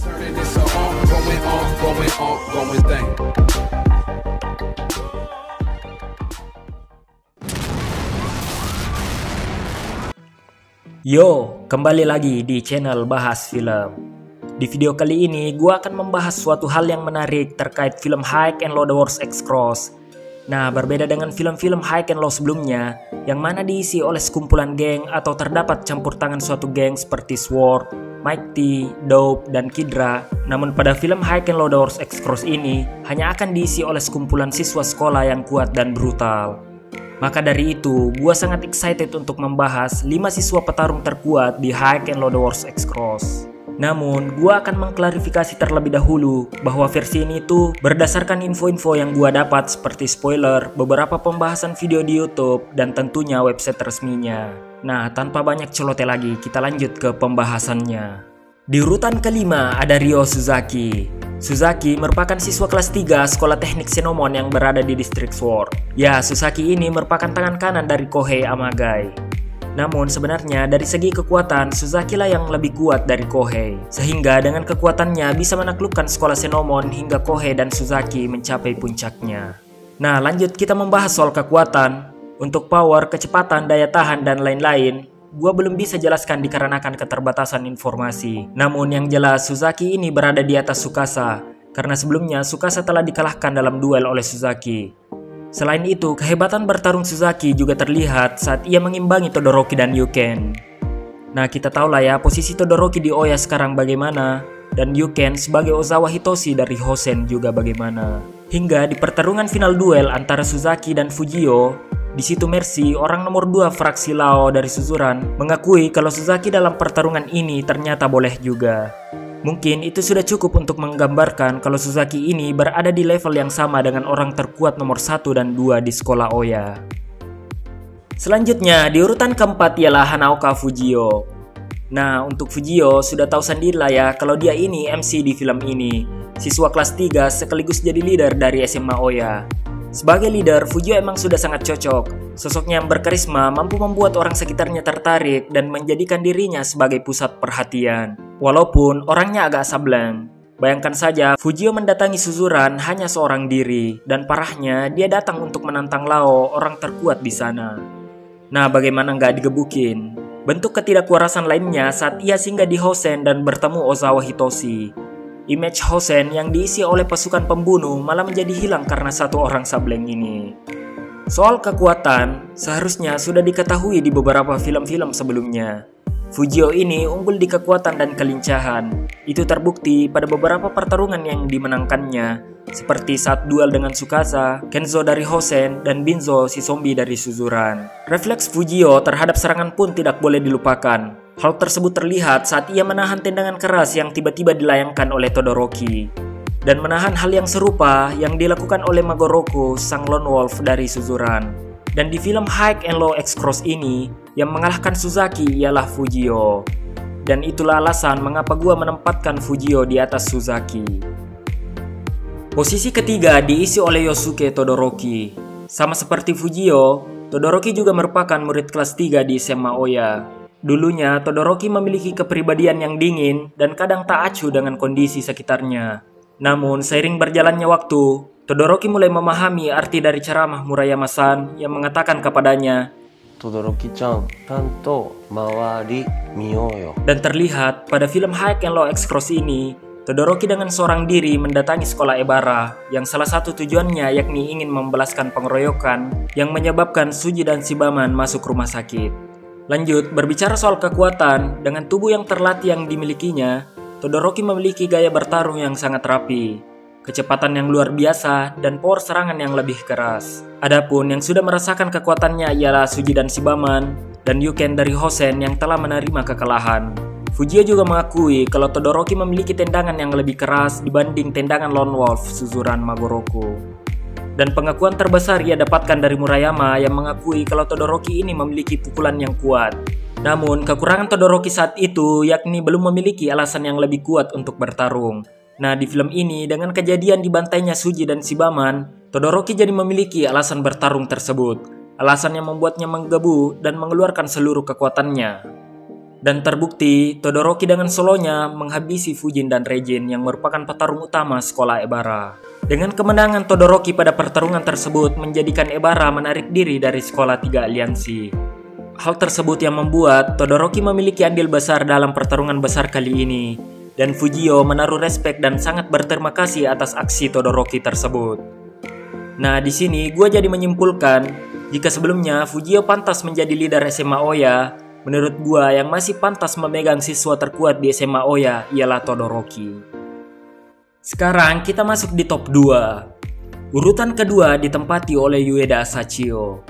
Yo, kembali lagi di channel Bahas Film. Di video kali ini, gue akan membahas suatu hal yang menarik terkait film High and Low The Wars X Cross. Nah, berbeda dengan film-film High and Low sebelumnya, yang mana diisi oleh sekumpulan geng atau terdapat campur tangan suatu geng seperti Sword, Mighty, Dope, dan Kidra. Namun pada film High and Low The Wars X Cross ini, hanya akan diisi oleh sekumpulan siswa sekolah yang kuat dan brutal. Maka dari itu, gue sangat excited untuk membahas 5 siswa petarung terkuat di High and Low The Wars X Cross. Namun, gue akan mengklarifikasi terlebih dahulu bahwa versi ini itu berdasarkan info-info yang gue dapat seperti spoiler, beberapa pembahasan video di YouTube, dan tentunya website resminya. Nah, tanpa banyak celoteh lagi, kita lanjut ke pembahasannya. Di urutan kelima ada Ryo Suzaki. Suzaki merupakan siswa kelas 3 Sekolah Teknik Xenomon yang berada di distrik Sword. Ya, Suzaki ini merupakan tangan kanan dari Kohei Amagai. Namun sebenarnya dari segi kekuatan, Suzaki lah yang lebih kuat dari Kohei. Sehingga dengan kekuatannya bisa menaklukkan Sekolah Xenomon hingga Kohei dan Suzaki mencapai puncaknya. Nah, lanjut kita membahas soal kekuatan. Untuk power, kecepatan, daya tahan, dan lain-lain, gua belum bisa jelaskan dikarenakan keterbatasan informasi. Namun yang jelas Suzaki ini berada di atas Tsukasa, karena sebelumnya Tsukasa telah dikalahkan dalam duel oleh Suzaki. Selain itu, kehebatan bertarung Suzaki juga terlihat saat ia mengimbangi Todoroki dan Yuken. Nah, kita tahu lah ya posisi Todoroki di Oya sekarang bagaimana, dan Yuken sebagai Ozawa Hitoshi dari Hosen juga bagaimana. Hingga di pertarungan final duel antara Suzaki dan Fujio, di situ Mercy, orang nomor 2 fraksi Lao dari Suzuran, mengakui kalau Suzaki dalam pertarungan ini ternyata boleh juga. Mungkin itu sudah cukup untuk menggambarkan kalau Suzaki ini berada di level yang sama dengan orang terkuat nomor 1 dan 2 di sekolah Oya. Selanjutnya, di urutan keempat ialah Hanaoka Fujio. Nah, untuk Fujio sudah tahu sendiri lah ya kalau dia ini MC di film ini. Siswa kelas 3 sekaligus jadi leader dari SMA Oya. Sebagai leader, Fujio emang sudah sangat cocok. Sosoknya yang berkarisma mampu membuat orang sekitarnya tertarik dan menjadikan dirinya sebagai pusat perhatian. Walaupun orangnya agak sableng. Bayangkan saja, Fujio mendatangi Suzuran hanya seorang diri. Dan parahnya, dia datang untuk menantang Lao, orang terkuat di sana. Nah, bagaimana nggak digebukin? Bentuk ketidakwarasan lainnya saat ia singgah di Hosen dan bertemu Ozawa Hitoshi. Image Hosen yang diisi oleh pasukan pembunuh malah menjadi hilang karena satu orang sableng ini. Soal kekuatan, seharusnya sudah diketahui di beberapa film-film sebelumnya. Fujio ini unggul di kekuatan dan kelincahan. Itu terbukti pada beberapa pertarungan yang dimenangkannya, seperti saat duel dengan Tsukasa, Kenzo dari Hosen, dan Binzo si zombie dari Suzuran. Refleks Fujio terhadap serangan pun tidak boleh dilupakan. Hal tersebut terlihat saat ia menahan tendangan keras yang tiba-tiba dilayangkan oleh Todoroki. Dan menahan hal yang serupa yang dilakukan oleh Magoroko, sang lone wolf dari Suzuran. Dan di film High and Low X Cross ini, yang mengalahkan Suzaki ialah Fujio. Dan itulah alasan mengapa gua menempatkan Fujio di atas Suzaki. Posisi ketiga diisi oleh Yosuke Todoroki. Sama seperti Fujio, Todoroki juga merupakan murid kelas 3 di SMA Oya. Dulunya, Todoroki memiliki kepribadian yang dingin dan kadang tak acuh dengan kondisi sekitarnya. Namun, seiring berjalannya waktu, Todoroki mulai memahami arti dari ceramah Murayama-san yang mengatakan kepadanya, Todoroki-chan, tanto mawari miyo. Dan terlihat pada film High and Low X Cross ini, Todoroki dengan seorang diri mendatangi sekolah Ebara, yang salah satu tujuannya yakni ingin membalaskan pengeroyokan yang menyebabkan Suji dan Shibaman masuk rumah sakit. Lanjut, berbicara soal kekuatan, dengan tubuh yang terlatih yang dimilikinya, Todoroki memiliki gaya bertarung yang sangat rapi, kecepatan yang luar biasa, dan power serangan yang lebih keras. Adapun yang sudah merasakan kekuatannya ialah Suji dan Shibaman, dan Yuken dari Hosen yang telah menerima kekalahan. Fujio juga mengakui kalau Todoroki memiliki tendangan yang lebih keras dibanding tendangan Lone Wolf Suzuran Magoroko. Dan pengakuan terbesar ia dapatkan dari Murayama yang mengakui kalau Todoroki ini memiliki pukulan yang kuat. Namun, kekurangan Todoroki saat itu yakni belum memiliki alasan yang lebih kuat untuk bertarung. Nah, di film ini dengan kejadian dibantainya Suji dan Shibaman, Todoroki jadi memiliki alasan bertarung tersebut. Alasan yang membuatnya menggebu dan mengeluarkan seluruh kekuatannya. Dan terbukti, Todoroki dengan solonya menghabisi Fujin dan Reijin yang merupakan petarung utama sekolah Ebara. Dengan kemenangan Todoroki pada pertarungan tersebut menjadikan Ebara menarik diri dari sekolah tiga aliansi. Hal tersebut yang membuat Todoroki memiliki andil besar dalam pertarungan besar kali ini. Dan Fujio menaruh respek dan sangat berterima kasih atas aksi Todoroki tersebut. Nah, di sini gue jadi menyimpulkan, jika sebelumnya Fujio pantas menjadi leader SMA Oya, menurut gua yang masih pantas memegang siswa terkuat di SMA Oya ialah Todoroki. Sekarang kita masuk di top 2. Urutan kedua ditempati oleh Ueda Sachio.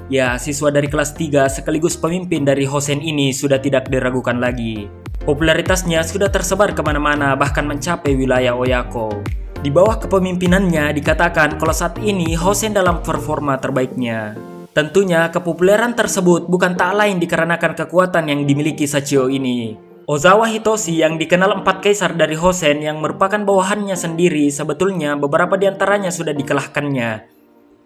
Ya, siswa dari kelas 3 sekaligus pemimpin dari Hosen ini sudah tidak diragukan lagi. Popularitasnya sudah tersebar kemana-mana bahkan mencapai wilayah Oyako. Di bawah kepemimpinannya dikatakan kalau saat ini Hosen dalam performa terbaiknya. Tentunya kepopuleran tersebut bukan tak lain dikarenakan kekuatan yang dimiliki Sachio ini. Ozawa Hitoshi yang dikenal 4 kaisar dari Hosen yang merupakan bawahannya sendiri sebetulnya beberapa diantaranya sudah dikalahkannya.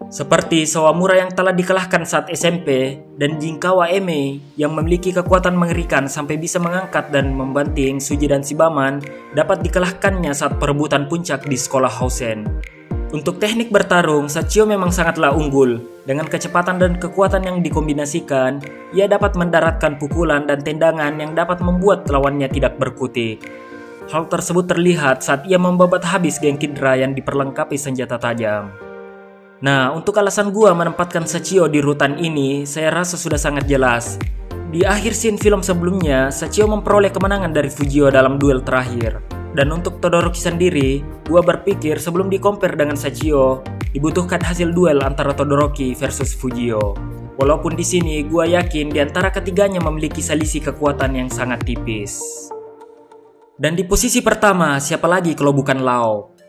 Seperti Sawamura yang telah dikalahkan saat SMP dan Jinkawa Eme yang memiliki kekuatan mengerikan sampai bisa mengangkat dan membanting Suji dan Shibaman dapat dikalahkannya saat perebutan puncak di sekolah Hosen. Untuk teknik bertarung, Sachio memang sangatlah unggul. Dengan kecepatan dan kekuatan yang dikombinasikan, ia dapat mendaratkan pukulan dan tendangan yang dapat membuat lawannya tidak berkutik. Hal tersebut terlihat saat ia membabat habis Genkidra yang diperlengkapi senjata tajam. Nah, untuk alasan gua menempatkan Sachio di urutan ini, saya rasa sudah sangat jelas. Di akhir scene film sebelumnya, Sachio memperoleh kemenangan dari Fujio dalam duel terakhir. Dan untuk Todoroki sendiri, gua berpikir sebelum di-compare dengan Sachio, dibutuhkan hasil duel antara Todoroki versus Fujio. Walaupun di sini gua yakin di antara ketiganya memiliki selisih kekuatan yang sangat tipis. Dan di posisi pertama, siapa lagi kalau bukan Lao?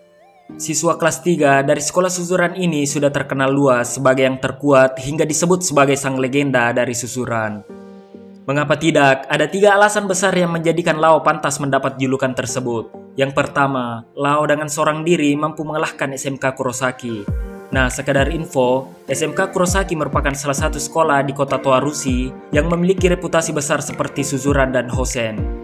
Siswa kelas 3 dari sekolah susuran ini sudah terkenal luas sebagai yang terkuat hingga disebut sebagai sang legenda dari susuran. Mengapa tidak? Ada 3 alasan besar yang menjadikan Lao pantas mendapat julukan tersebut. Yang pertama, Lao dengan seorang diri mampu mengalahkan SMK Kurosaki. Nah, sekedar info, SMK Kurosaki merupakan salah satu sekolah di kota Toarushi yang memiliki reputasi besar seperti Suzuran dan Hosen.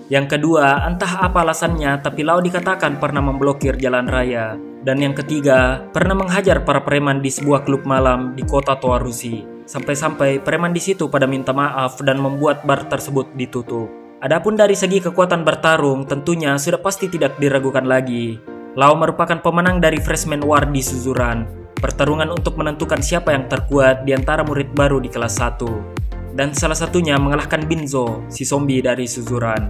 Yang kedua, entah apa alasannya, tapi Lao dikatakan pernah memblokir jalan raya. Dan yang ketiga, pernah menghajar para preman di sebuah klub malam di kota Toarushi. Sampai-sampai preman di situ pada minta maaf dan membuat bar tersebut ditutup. Adapun dari segi kekuatan bertarung, tentunya sudah pasti tidak diragukan lagi. Lao merupakan pemenang dari Freshman War di Suzuran, pertarungan untuk menentukan siapa yang terkuat di antara murid baru di kelas 1. Dan salah satunya mengalahkan Binzo, si zombie dari Suzuran.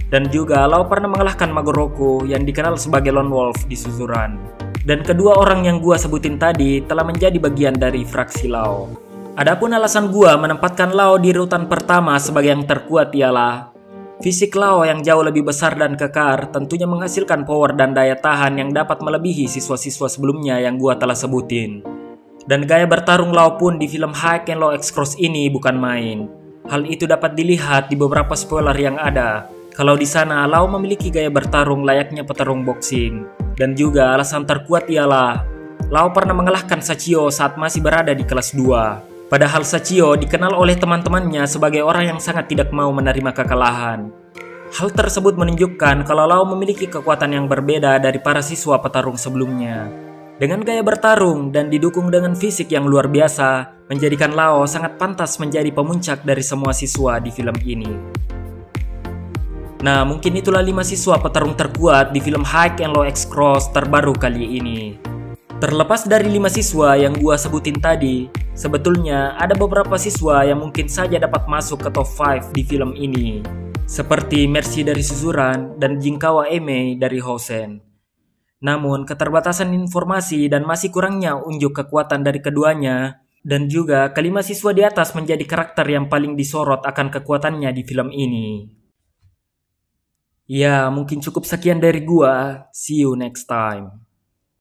Dan juga Lao pernah mengalahkan Magoroku yang dikenal sebagai Lone Wolf di Suzuran. Dan kedua orang yang gua sebutin tadi telah menjadi bagian dari fraksi Lao. Adapun alasan gua menempatkan Lao di urutan pertama sebagai yang terkuat ialah fisik Lao yang jauh lebih besar dan kekar tentunya menghasilkan power dan daya tahan yang dapat melebihi siswa-siswa sebelumnya yang gua telah sebutin. Dan gaya bertarung Lao pun di film High and Low X-Cross ini bukan main. Hal itu dapat dilihat di beberapa spoiler yang ada. Kalau di sana Lao memiliki gaya bertarung layaknya petarung boxing. Dan juga alasan terkuat ialah Lao pernah mengalahkan Sachio saat masih berada di kelas 2. Padahal Sachio dikenal oleh teman-temannya sebagai orang yang sangat tidak mau menerima kekalahan. Hal tersebut menunjukkan kalau Lao memiliki kekuatan yang berbeda dari para siswa petarung sebelumnya. Dengan gaya bertarung dan didukung dengan fisik yang luar biasa, menjadikan Lao sangat pantas menjadi pemuncak dari semua siswa di film ini. Nah, mungkin itulah 5 siswa petarung terkuat di film High and Low X-Cross terbaru kali ini. Terlepas dari 5 siswa yang gua sebutin tadi, sebetulnya ada beberapa siswa yang mungkin saja dapat masuk ke top 5 di film ini. Seperti Mercy dari Suzuran dan Jinkawa Eme dari Hosen. Namun, keterbatasan informasi dan masih kurangnya unjuk kekuatan dari keduanya, dan juga kelima siswa di atas menjadi karakter yang paling disorot akan kekuatannya di film ini. Ya, mungkin cukup sekian dari gua. See you next time.